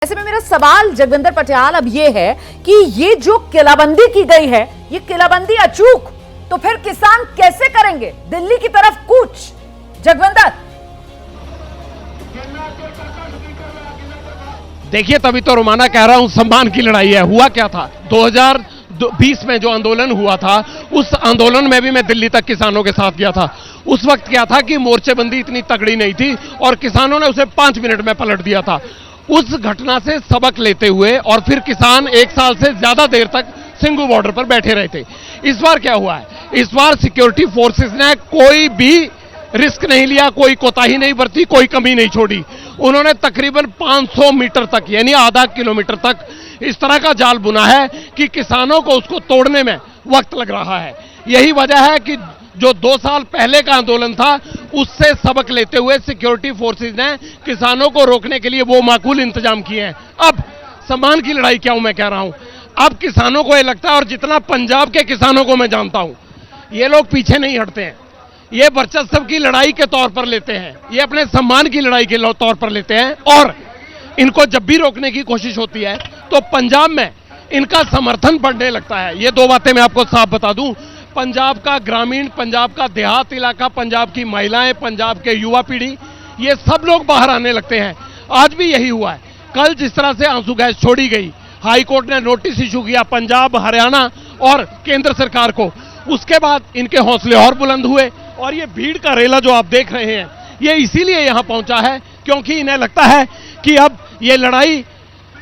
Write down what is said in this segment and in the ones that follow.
ऐसे में मेरा सवाल जगविंदर पटियाल अब ये है कि ये जो किलाबंदी की गई है, ये किलाबंदी अचूक, तो फिर किसान कैसे करेंगे दिल्ली की तरफ कूच? जगविंदर, देखिए, तभी तो रोमाना कह रहा हूं सम्मान की लड़ाई है। हुआ क्या था 2020 में जो आंदोलन हुआ था, उस आंदोलन में भी मैं दिल्ली तक किसानों के साथ गया था। उस वक्त क्या था कि मोर्चेबंदी इतनी तगड़ी नहीं थी और किसानों ने उसे 5 मिनट में पलट दिया था। उस घटना से सबक लेते हुए और फिर किसान 1 साल से ज्यादा देर तक सिंघू बॉर्डर पर बैठे रहे थे। इस बार क्या हुआ है, इस बार सिक्योरिटी फोर्सेस ने कोई भी रिस्क नहीं लिया, कोई कोताही नहीं बरती, कोई कमी नहीं छोड़ी। उन्होंने तकरीबन 500 मीटर तक यानी आधा किलोमीटर तक इस तरह का जाल बुना है कि किसानों को उसको तोड़ने में वक्त लग रहा है। यही वजह है कि जो 2 साल पहले का आंदोलन था, उससे सबक लेते हुए सिक्योरिटी फोर्सेस ने किसानों को रोकने के लिए वो माकूल इंतजाम किए हैं। अब सम्मान की लड़ाई क्या हूं मैं कह रहा हूं, अब किसानों को यह लगता है, और जितना पंजाब के किसानों को मैं जानता हूं, ये लोग पीछे नहीं हटते हैं। ये वर्चस्व की लड़ाई के तौर पर लेते हैं, ये अपने सम्मान की लड़ाई के तौर पर लेते हैं। और इनको जब भी रोकने की कोशिश होती है तो पंजाब में इनका समर्थन बढ़ने लगता है। ये 2 बातें मैं आपको साफ बता दूं, पंजाब का ग्रामीण, पंजाब का देहात इलाका, पंजाब की महिलाएं, पंजाब के युवा पीढ़ी, ये सब लोग बाहर आने लगते हैं। आज भी यही हुआ है। कल जिस तरह से आंसू गैस छोड़ी गई, हाई कोर्ट ने नोटिस इशू किया पंजाब, हरियाणा और केंद्र सरकार को, उसके बाद इनके हौसले और बुलंद हुए। और ये भीड़ का रेला जो आप देख रहे हैं, ये इसीलिए यहां पहुंचा है क्योंकि इन्हें लगता है कि अब ये लड़ाई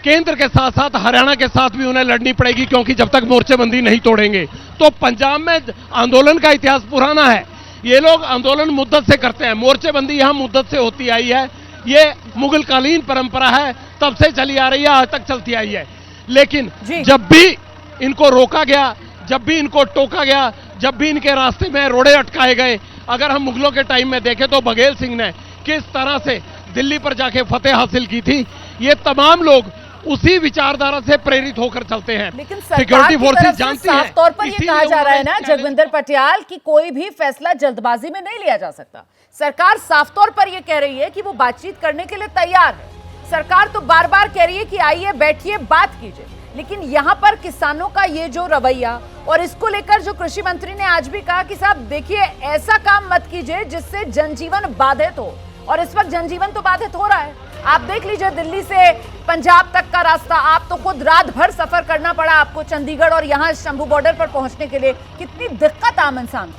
केंद्र के साथ साथ हरियाणा के साथ भी उन्हें लड़नी पड़ेगी, क्योंकि जब तक मोर्चेबंदी नहीं तोड़ेंगे। तो पंजाब में आंदोलन का इतिहास पुराना है, ये लोग आंदोलन मुद्दत से करते हैं, मोर्चेबंदी यहां मुद्दत से होती आई है। ये मुगलकालीन परंपरा है, तब से चली आ रही है, आज तक चलती आई है। लेकिन जब भी इनको रोका गया, जब भी इनको टोका गया, जब भी इनके रास्ते में रोड़े अटकाए गए, अगर हम मुगलों के टाइम में देखें तो बघेल सिंह ने किस तरह से दिल्ली पर जाके फतेह हासिल की थी। ये तमाम लोग उसी विचारधारा से प्रेरित होकर चलते हैं। लेकिन सिक्योरिटी फोर्सेस जानती है, साफ तौर पर ये कहा जा रहा है ना जगविंदर पटियाल कि कोई भी फैसला जल्दबाजी में नहीं लिया जा सकता। सरकार साफ तौर पर यह कह रही है कि वो बातचीत करने के लिए तैयार है। सरकार तो बार बार कह रही है कि आइए बैठिए बात कीजिए, लेकिन यहां पर किसानों का ये जो रवैया, और इसको लेकर जो कृषि मंत्री ने आज भी कहा कि साहब देखिए ऐसा काम मत कीजिए जिससे जनजीवन बाधित हो, और इस वक्त जनजीवन तो बाधित हो रहा है। आप देख लीजिए दिल्ली से पंजाब तक का रास्ता, आप तो खुद रात भर सफर करना पड़ा आपको चंडीगढ़ और यहां शंभू बॉर्डर पर पहुंचने के लिए। कितनी दिक्कत आम इंसान को।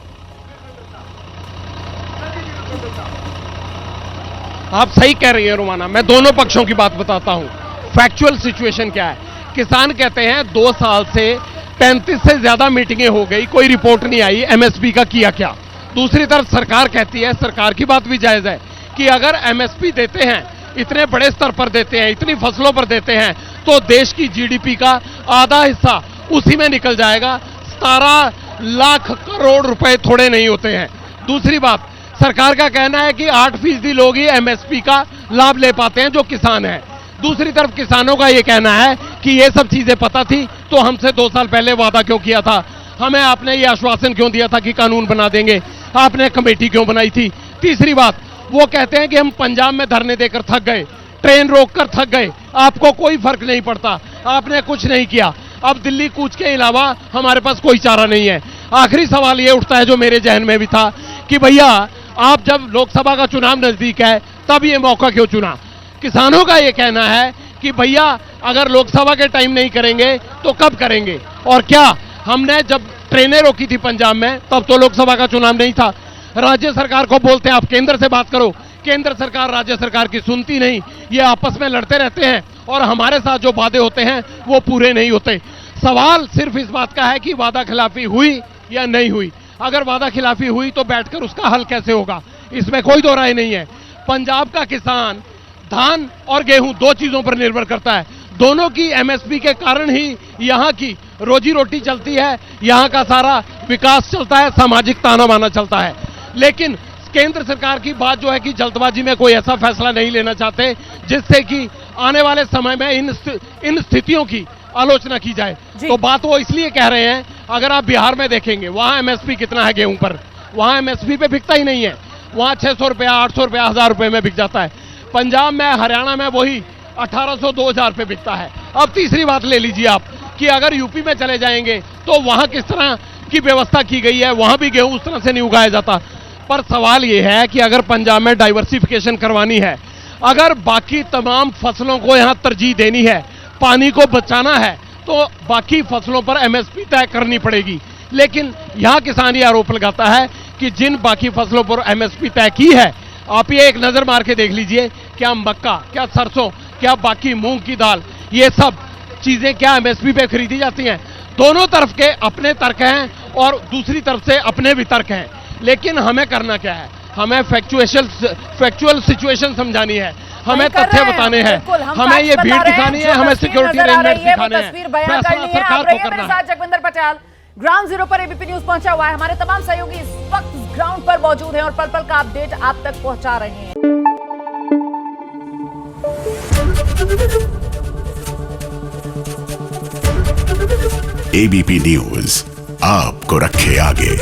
आप सही कह रही हैं रोमाना, मैं दोनों पक्षों की बात बताता हूं। फैक्चुअल सिचुएशन क्या है, किसान कहते हैं 2 साल से 35 से ज्यादा मीटिंगें हो गई, कोई रिपोर्ट नहीं आई एमएसपी का किया क्या। दूसरी तरफ सरकार कहती है, सरकार की बात भी जायज है, कि अगर एमएसपी देते हैं, इतने बड़े स्तर पर देते हैं, इतनी फसलों पर देते हैं, तो देश की जीडीपी का आधा हिस्सा उसी में निकल जाएगा। 17 लाख करोड़ रुपए थोड़े नहीं होते हैं। दूसरी बात, सरकार का कहना है कि 8% लोग ही एमएसपी का लाभ ले पाते हैं जो किसान हैं। दूसरी तरफ किसानों का यह कहना है कि ये सब चीजें पता थी तो हमसे 2 साल पहले वादा क्यों किया था, हमें आपने ये आश्वासन क्यों दिया था कि कानून बना देंगे, आपने कमेटी क्यों बनाई थी। तीसरी बात, वो कहते हैं कि हम पंजाब में धरने देकर थक गए, ट्रेन रोककर थक गए, आपको कोई फर्क नहीं पड़ता, आपने कुछ नहीं किया, अब दिल्ली कूच के अलावा हमारे पास कोई चारा नहीं है। आखिरी सवाल ये उठता है जो मेरे जहन में भी था कि भैया आप जब लोकसभा का चुनाव नजदीक है तब ये मौका क्यों चुना। किसानों का ये कहना है कि भैया अगर लोकसभा के टाइम नहीं करेंगे तो कब करेंगे। और क्या हमने जब ट्रेनें रोकी थी पंजाब में तब तो लोकसभा का चुनाव नहीं था। राज्य सरकार को बोलते हैं आप केंद्र से बात करो, केंद्र सरकार राज्य सरकार की सुनती नहीं, ये आपस में लड़ते रहते हैं और हमारे साथ जो वादे होते हैं वो पूरे नहीं होते। सवाल सिर्फ इस बात का है कि वादा खिलाफी हुई या नहीं हुई। अगर वादा खिलाफी हुई तो बैठकर उसका हल कैसे होगा, इसमें कोई दो राय नहीं है। पंजाब का किसान धान और गेहूं 2 चीजों पर निर्भर करता है, दोनों की एमएसपी के कारण ही यहां की रोजी रोटी चलती है, यहां का सारा विकास चलता है, सामाजिक ताना बाना चलता है। लेकिन केंद्र सरकार की बात जो है कि जल्दबाजी में कोई ऐसा फैसला नहीं लेना चाहते जिससे कि आने वाले समय में इन स्थितियों की आलोचना की जाए। तो बात वो इसलिए कह रहे हैं, अगर आप बिहार में देखेंगे वहां एमएसपी कितना है गेहूं पर, वहां एमएसपी पे बिकता ही नहीं है, वहां 600 रुपया, 800 रुपया, 1000 रुपये में बिक जाता है। पंजाब में, हरियाणा में वही 1800 2000 पे बिकता है। अब तीसरी बात ले लीजिए आप कि अगर यूपी में चले जाएंगे तो वहां किस तरह की व्यवस्था की गई है, वहां भी गेहूं उस तरह से नहीं उगाया जाता। पर सवाल यह है कि अगर पंजाब में डाइवर्सिफिकेशन करवानी है, अगर बाकी तमाम फसलों को यहां तरजीह देनी है, पानी को बचाना है, तो बाकी फसलों पर एमएसपी तय करनी पड़ेगी। लेकिन यहां किसान ये आरोप लगाता है कि जिन बाकी फसलों पर एमएसपी तय की है, आप ये एक नजर मार के देख लीजिए, क्या मक्का, क्या सरसों, क्या बाकी मूंग की दाल, ये सब चीजें क्या एमएसपी पे खरीदी जाती हैं। दोनों तरफ के अपने तर्क हैं और दूसरी तरफ से अपने भी तर्क हैं। लेकिन हमें करना क्या है, हमें फैक्चुअल सिचुएशन समझानी है, हमें तथ्य बताने हैं, हमें ये भीड़ दिखानी है, हमें सिक्योरिटी अरेंजमेंट दिखाने हैं, फैसला सरकार को करना है। जगविंदर पटियाल ग्राउंड जीरो पर एबीपी न्यूज पहुंचा हुआ है। हमारे तमाम सहयोगी इस वक्त ग्राउंड पर मौजूद हैं और पल पल का अपडेट आप तक पहुंचा रहे हैं। एबीपी न्यूज आपको रखे आगे।